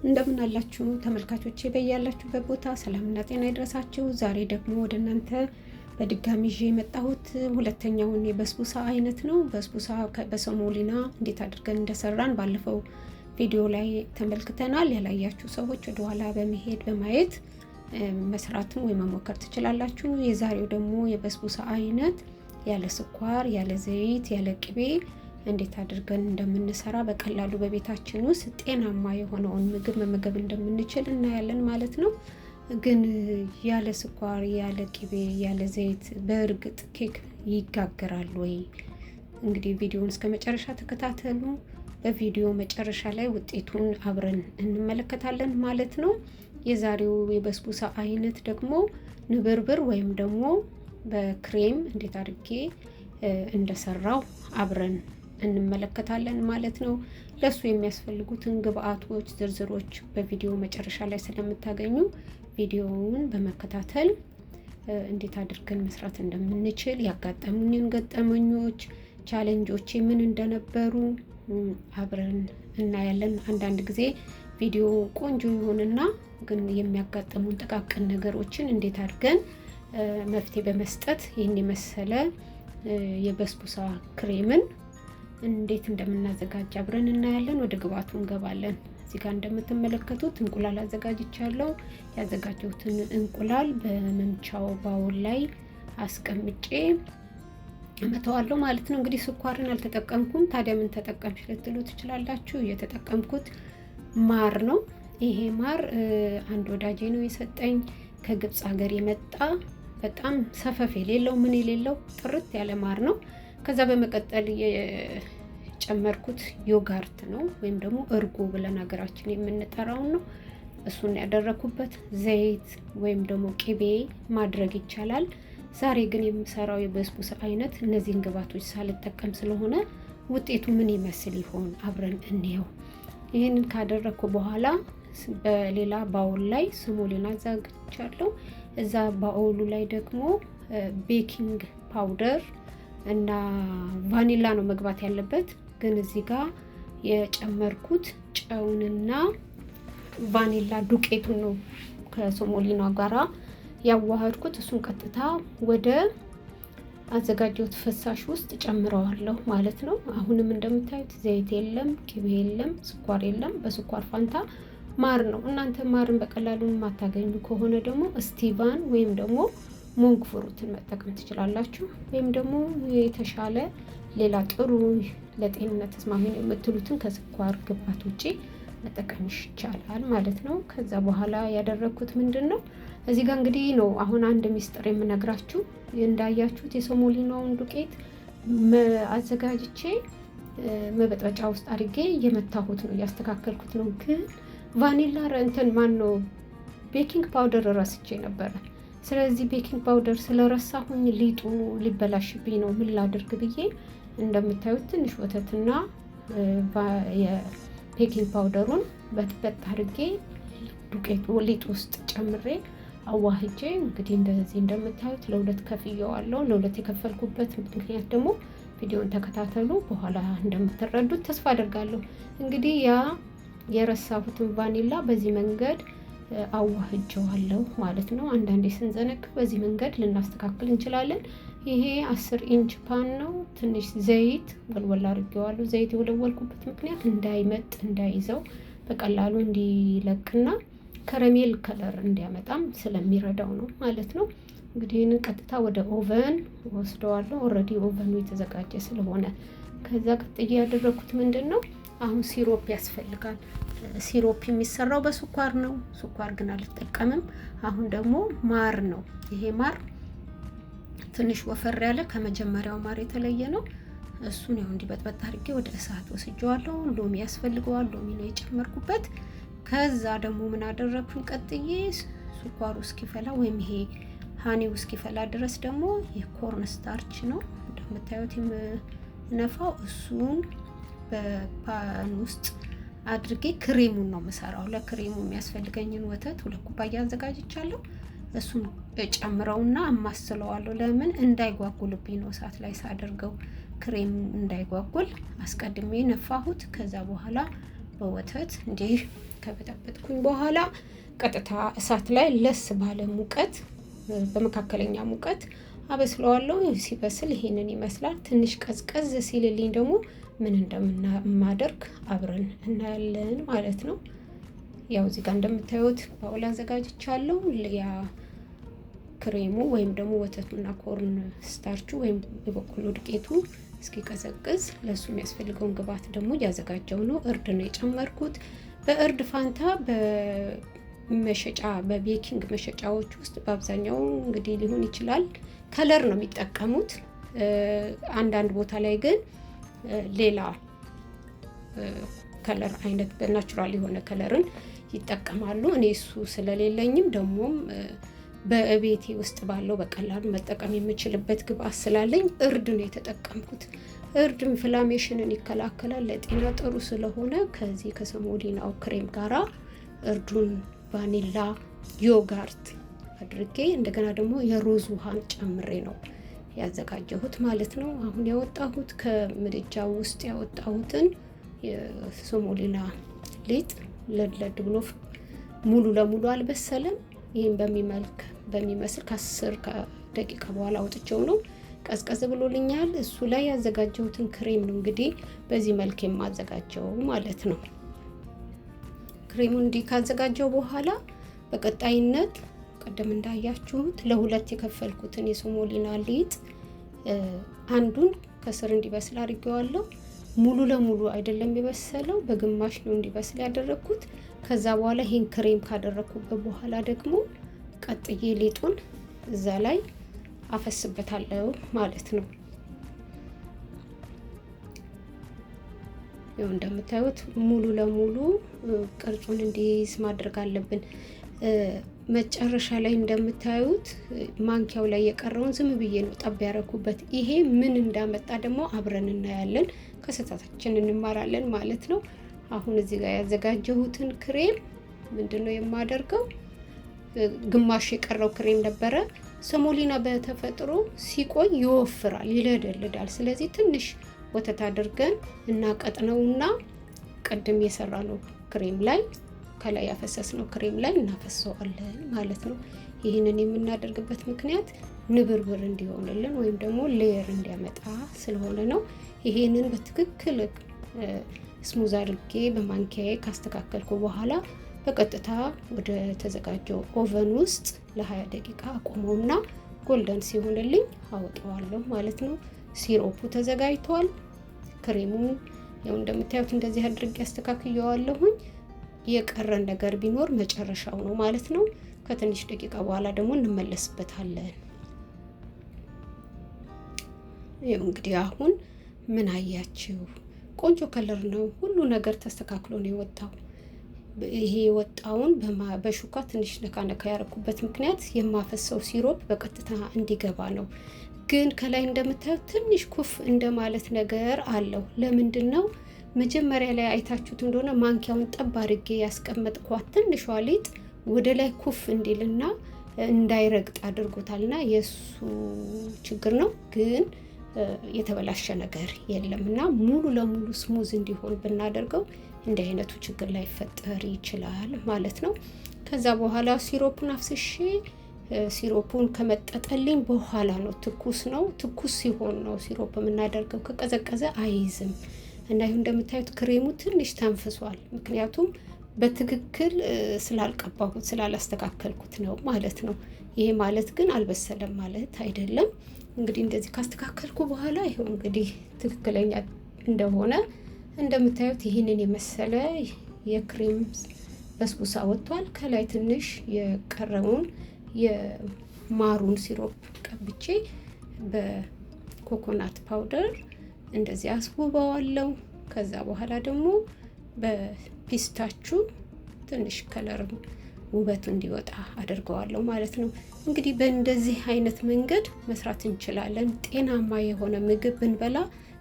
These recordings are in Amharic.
እንደምን አላችሁ ተመልካቾቼ፣ በያላችሁበት ቦታ ሰላምና ጤና ይድረሳችሁ። ዛሬ ደግሞ ወደ እናንተ በድጋሚ ይዤ የመጣሁት ሁለተኛውን የበስቡሳ አይነት ነው። በስቡሳ በሰሞሊና እንዴት አድርገን እንደሰራን ባለፈው ቪዲዮ ላይ ተመልክተናል። ያላያችሁ ሰዎች ወደኋላ በመሄድ በማየት መስራትን ወይ መሞከር ትችላላችሁ። የዛሬው ደግሞ የበስቡሳ አይነት ያለ ስኳር፣ ያለ ዘይት፣ ያለ ቅቤ እንዴት አድርገን እንደምንሰራ በቀላሉ በቤታችን ውስጥ ጤናማ የሆነውን ምግብ መመገብ እንደምንችል እናያለን ማለት ነው። ግን ያለ ስኳር፣ ያለ ቅቤ፣ ያለ ዘይት በእርግጥ ኬክ ይጋገራል ወይ? እንግዲህ ቪዲዮውን እስከ መጨረሻ ተከታተሉ። በቪዲዮ መጨረሻ ላይ ውጤቱን አብረን እንመለከታለን ማለት ነው። የዛሬው የበስቡሳ አይነት ደግሞ ንብርብር ወይም ደግሞ በክሬም እንዴት አድርጌ እንደሰራው አብረን እንመለከታለን ማለት ነው። ለሱ የሚያስፈልጉትን ግብአቶች ዝርዝሮች በቪዲዮ መጨረሻ ላይ ስለምታገኙ ቪዲዮውን በመከታተል እንዴት አድርገን መስራት እንደምንችል ያጋጠሙኝን ገጠመኞች፣ ቻሌንጆች ምን እንደነበሩ አብረን እናያለን። አንዳንድ ጊዜ ቪዲዮ ቆንጆ ይሆንና ግን የሚያጋጥሙን ጥቃቅን ነገሮችን እንዴት አድርገን መፍትሄ በመስጠት ይህን የመሰለ የበስቡሳ ክሬምን እንዴት እንደምናዘጋጅ አብረን እናያለን። ወደ ግብአቱ እንገባለን። እዚህ ጋር እንደምትመለከቱት እንቁላል አዘጋጅቻለሁ። ያዘጋጀሁትን እንቁላል በመምቻው ባውል ላይ አስቀምጬ እመተዋለሁ ማለት ነው። እንግዲህ ስኳርን አልተጠቀምኩም። ታዲያ ምን ተጠቀምሽ ልትሉ ትችላላችሁ። የተጠቀምኩት ማር ነው። ይሄ ማር አንድ ወዳጄ ነው የሰጠኝ፣ ከግብፅ ሀገር የመጣ በጣም ሰፈፍ የሌለው ምን የሌለው ጥርት ያለ ማር ነው። ከዛ በመቀጠል የጨመርኩት ዮጋርት ነው ወይም ደግሞ እርጎ ብለን ሀገራችን የምንጠራውን ነው። እሱን ያደረኩበት ዘይት ወይም ደግሞ ቅቤ ማድረግ ይቻላል። ዛሬ ግን የምሰራው የበስቡሳ አይነት እነዚህን ግብአቶች ሳልጠቀም ስለሆነ ውጤቱ ምን ይመስል ይሆን አብረን እንየው። ይህንን ካደረኩ በኋላ በሌላ ባውል ላይ ሰሞሊና አዘጋጅቻለሁ። እዛ ባውሉ ላይ ደግሞ ቤኪንግ ፓውደር እና ቫኒላ ነው መግባት ያለበት። ግን እዚህ ጋር የጨመርኩት ጨውንና ቫኒላ ዱቄቱን ነው ከሰሞሊና ጋራ ያዋሃድኩት። እሱን ቀጥታ ወደ አዘጋጀሁት ፈሳሽ ውስጥ ጨምረዋለሁ ማለት ነው። አሁንም እንደምታዩት ዘይት የለም፣ ቅቤ የለም፣ ስኳር የለም። በስኳር ፋንታ ማር ነው። እናንተ ማርን በቀላሉ የማታገኙ ከሆነ ደግሞ ስቲቫን ወይም ደግሞ ሞንግ ፍሩትን መጠቀም ትችላላችሁ። ወይም ደግሞ የተሻለ ሌላ ጥሩ ለጤንነት ተስማሚ ነው የምትሉትን ከስኳር ግብአት ውጪ መጠቀም ይቻላል ማለት ነው። ከዛ በኋላ ያደረኩት ምንድን ነው እዚህ ጋር እንግዲህ ነው አሁን አንድ ሚስጥር የምነግራችሁ። እንዳያችሁት የሰሞሊናውን ዱቄት አዘጋጅቼ መበጥበጫ ውስጥ አድርጌ እየመታሁት ነው፣ እያስተካከልኩት ነው። ግን ቫኒላ እንትን ማን ነው ቤኪንግ ፓውደር ረስቼ ነበረ። ስለዚህ ቤኪንግ ፓውደር ስለረሳሁኝ ሊጡ ሊበላሽብኝ ነው። ምን ላድርግ ብዬ እንደምታዩት ትንሽ ወተትና የቤኪንግ ፓውደሩን በጥበጥ አድርጌ ዱቄቱ ሊጥ ውስጥ ጨምሬ አዋህጄ እንግዲህ እንደዚህ እንደምታዩት ለሁለት ከፍየዋለሁ። ለሁለት የከፈልኩበት ምክንያት ደግሞ ቪዲዮን ተከታተሉ፣ በኋላ እንደምትረዱት ተስፋ አደርጋለሁ። እንግዲህ ያ የረሳሁትን ቫኒላ በዚህ መንገድ አዋህጀዋለሁ ማለት ነው። አንዳንዴ ስንዘነግ በዚህ መንገድ ልናስተካክል እንችላለን። ይሄ 10 ኢንች ፓን ነው። ትንሽ ዘይት ወልወል አድርጌዋለሁ። ዘይት የወለወልኩበት ምክንያት እንዳይመጥ እንዳይዘው በቀላሉ እንዲለቅና ከረሜል ከለር እንዲያመጣም ስለሚረዳው ነው ማለት ነው። እንግዲህ ይህንን ቀጥታ ወደ ኦቨን ወስደዋለሁ። ኦልሬዲ ኦቨኑ የተዘጋጀ ስለሆነ ከዛ ቀጥዬ ያደረኩት ምንድን ነው አሁን ሲሮፕ ያስፈልጋል። ሲሮፕ የሚሰራው በስኳር ነው። ስኳር ግን አልጠቀምም። አሁን ደግሞ ማር ነው። ይሄ ማር ትንሽ ወፈር ያለ ከመጀመሪያው ማር የተለየ ነው። እሱን ያው እንዲበጥበጥ አድርጌ ወደ እሳት ወስጄዋለሁ። ሎሚ ያስፈልገዋል። ሎሚ ነው የጨመርኩበት። ከዛ ደግሞ ምን አደረኩኝ ቀጥዬ ስኳሩ እስኪፈላ ወይም ይሄ ሃኒው እስኪፈላ ድረስ ደግሞ የኮርን ስታርች ነው እንደምታዩት የምነፋው። እሱን በፓን ውስጥ አድርጌ ክሬሙን ነው የምሰራው። ለክሬሙ የሚያስፈልገኝን ወተት 2 ኩባያ አዘጋጅቻለሁ። እሱን ጨምረውና አማስለዋለሁ። ለምን እንዳይጓጉልብኝ ነው እሳት ላይ ሳደርገው ክሬም እንዳይጓጉል አስቀድሜ ነፋሁት። ከዛ በኋላ በወተት እንዲህ ከበጠበጥኩኝ በኋላ ቀጥታ እሳት ላይ ለስ ባለ ሙቀት በመካከለኛ ሙቀት አበስለዋለሁ። ሲበስል ይሄንን ይመስላል። ትንሽ ቀዝቀዝ ሲልልኝ ደግሞ ምን እንደማደርግ አብረን እናያለን ማለት ነው። ያው እዚህ ጋር እንደምታዩት ባውል አዘጋጅቻለሁ። ያ ክሬሙ ወይም ደግሞ ወተቱና ኮርን ስታርቹ ወይም የበቆሎ ዱቄቱ እስኪቀዘቅዝ ለሱ የሚያስፈልገውን ግብአት ደግሞ እያዘጋጀው ነው። እርድ ነው የጨመርኩት። በእርድ ፋንታ በመሸጫ በቤኪንግ መሸጫዎች ውስጥ በአብዛኛው እንግዲህ ሊሆን ይችላል ከለር ነው የሚጠቀሙት። አንዳንድ ቦታ ላይ ግን ሌላ ከለር አይነት በናቹራል የሆነ ከለርን ይጠቀማሉ። እኔ እሱ ስለሌለኝም ደግሞም በቤቴ ውስጥ ባለው በቀላሉ መጠቀም የምችልበት ግብአት ስላለኝ እርድ ነው የተጠቀምኩት። እርድ ኢንፍላሜሽንን ይከላከላል፣ ለጤና ጥሩ ስለሆነ ከዚህ ከሰሞሊናው ክሬም ጋራ እርዱን ቫኒላ ዮጋርት አድርጌ እንደገና ደግሞ የሮዝ ውሃን ጨምሬ ነው ያዘጋጀሁት ማለት ነው። አሁን ያወጣሁት ከምድጃው ውስጥ ያወጣሁትን የሰሞሊና ሊጥ ለድለድ ብሎ ሙሉ ለሙሉ አልበሰለም። ይህም በሚመስል ከ10 ደቂቃ በኋላ አውጥቼው ነው ቀዝቀዝ ብሎልኛል። እሱ ላይ ያዘጋጀሁትን ክሬም ነው እንግዲህ በዚህ መልክ የማዘጋጀው ማለት ነው። ክሬሙን እንዲህ ካዘጋጀው በኋላ በቀጣይነት ቀደም እንዳያችሁት ለሁለት የከፈልኩትን የሰሞሊና ሊጥ አንዱን ከስር እንዲበስል አድርጌዋለሁ። ሙሉ ለሙሉ አይደለም የበሰለው፣ በግማሽ ነው እንዲበስል ያደረኩት። ከዛ በኋላ ይሄን ክሬም ካደረኩበት በኋላ ደግሞ ቀጥዬ ሊጡን እዛ ላይ አፈስበታለሁ ማለት ነው። ያው እንደምታዩት ሙሉ ለሙሉ ቅርጹን እንዲይዝ ማድረግ አለብን። መጨረሻ ላይ እንደምታዩት ማንኪያው ላይ የቀረውን ዝም ብዬ ነው ጠብ ያረኩበት። ይሄ ምን እንዳመጣ ደግሞ አብረን እናያለን፣ ከስህተታችን እንማራለን ማለት ነው። አሁን እዚህ ጋር ያዘጋጀሁትን ክሬም ምንድነው የማደርገው? ግማሽ የቀረው ክሬም ነበረ። ሰሞሊና በተፈጥሮ ሲቆይ ይወፍራል፣ ይለደልዳል። ስለዚህ ትንሽ ወተት አድርገን እናቀጥነውና ቅድም የሰራነው ክሬም ላይ ከላይ ያፈሰስነው ክሬም ላይ እናፈሰዋለን ማለት ነው። ይህንን የምናደርግበት ምክንያት ንብርብር እንዲሆንልን ወይም ደግሞ ሌየር እንዲያመጣ ስለሆነ ነው። ይሄንን በትክክል ስሙዝ አድርጌ በማንኪያዬ ካስተካከልኩ በኋላ በቀጥታ ወደ ተዘጋጀው ኦቨን ውስጥ ለ20 ደቂቃ አቆመውና ጎልደን ሲሆንልኝ አወጣዋለሁ ማለት ነው። ሲሮፑ ተዘጋጅቷል። ክሬሙ ያው እንደምታዩት እንደዚህ አድርጌ አስተካክየዋለሁኝ። የቀረን ነገር ቢኖር መጨረሻው ነው ማለት ነው። ከትንሽ ደቂቃ በኋላ ደግሞ እንመለስበታለን። ይኸው እንግዲህ አሁን ምን አያችሁ? ቆንጆ ከለር ነው። ሁሉ ነገር ተስተካክሎ ነው የወጣው። ይሄ የወጣውን በሹካ ትንሽ ነካ ነካ ያረኩበት ምክንያት የማፈሰው ሲሮፕ በቀጥታ እንዲገባ ነው። ግን ከላይ እንደምታዩት ትንሽ ኩፍ እንደማለት ነገር አለው። ለምንድን ነው? መጀመሪያ ላይ አይታችሁት እንደሆነ ማንኪያውን ጠብ አድርጌ ያስቀመጥኳት ትንሿ ሊጥ ወደ ላይ ኩፍ እንዲልና እንዳይረግጥ አድርጎታልና የሱ ችግር ነው። ግን የተበላሸ ነገር የለም እና ሙሉ ለሙሉ ስሙዝ እንዲሆን ብናደርገው እንዲህ አይነቱ ችግር ላይፈጠር ይችላል ማለት ነው። ከዛ በኋላ ሲሮፑን አፍስሼ ሲሮፑን ከመጠጠልኝ በኋላ ነው፣ ትኩስ ነው። ትኩስ ሲሆን ነው ሲሮፕ የምናደርገው፣ ከቀዘቀዘ አይይዝም። እና ይሁን እንደምታዩት ክሬሙ ትንሽ ተንፍሷል። ምክንያቱም በትክክል ስላልቀባሁት ስላላስተካከልኩት ነው ማለት ነው። ይሄ ማለት ግን አልበሰለም ማለት አይደለም። እንግዲህ እንደዚህ ካስተካከልኩ በኋላ ይሄው እንግዲህ ትክክለኛ እንደሆነ እንደምታዩት ይህንን የመሰለ የክሬም በስቡሳ ወጥቷል። ከላይ ትንሽ የቀረውን የማሩን ሲሮፕ ቀብቼ በኮኮናት ፓውደር እንደዚህ አስውበዋለሁ። ከዛ በኋላ ደግሞ በፒስታቹ ትንሽ ከለር ውበቱ እንዲወጣ አድርገዋለሁ ማለት ነው። እንግዲህ በእንደዚህ አይነት መንገድ መስራት እንችላለን። ጤናማ የሆነ ምግብ ብንበላ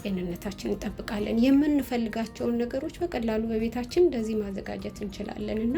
ጤንነታችን እንጠብቃለን። የምንፈልጋቸውን ነገሮች በቀላሉ በቤታችን እንደዚህ ማዘጋጀት እንችላለን እና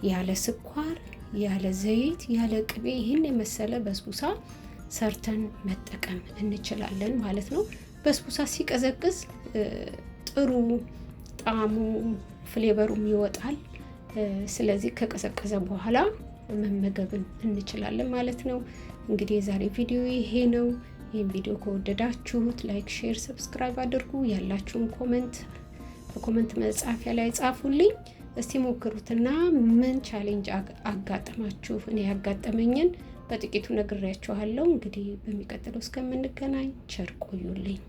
ያለ ስኳር፣ ያለ ዘይት፣ ያለ ቅቤ ይህን የመሰለ በስቡሳ ሰርተን መጠቀም እንችላለን ማለት ነው። በስቡሳ ሲቀዘቅዝ ጥሩ ጣዕሙ ፍሌቨሩም ይወጣል። ስለዚህ ከቀዘቀዘ በኋላ መመገብን እንችላለን ማለት ነው። እንግዲህ የዛሬ ቪዲዮ ይሄ ነው። ይህን ቪዲዮ ከወደዳችሁት ላይክ፣ ሼር፣ ሰብስክራይብ አድርጉ። ያላችሁን ኮመንት በኮመንት መጻፊያ ላይ ጻፉልኝ። እስቲ ሞክሩትና ምን ቻሌንጅ አጋጠማችሁ? እኔ ያጋጠመኝን በጥቂቱ ነግሬያችኋለሁ። እንግዲህ በሚቀጥለው እስከምንገናኝ ቸር ቆዩልኝ።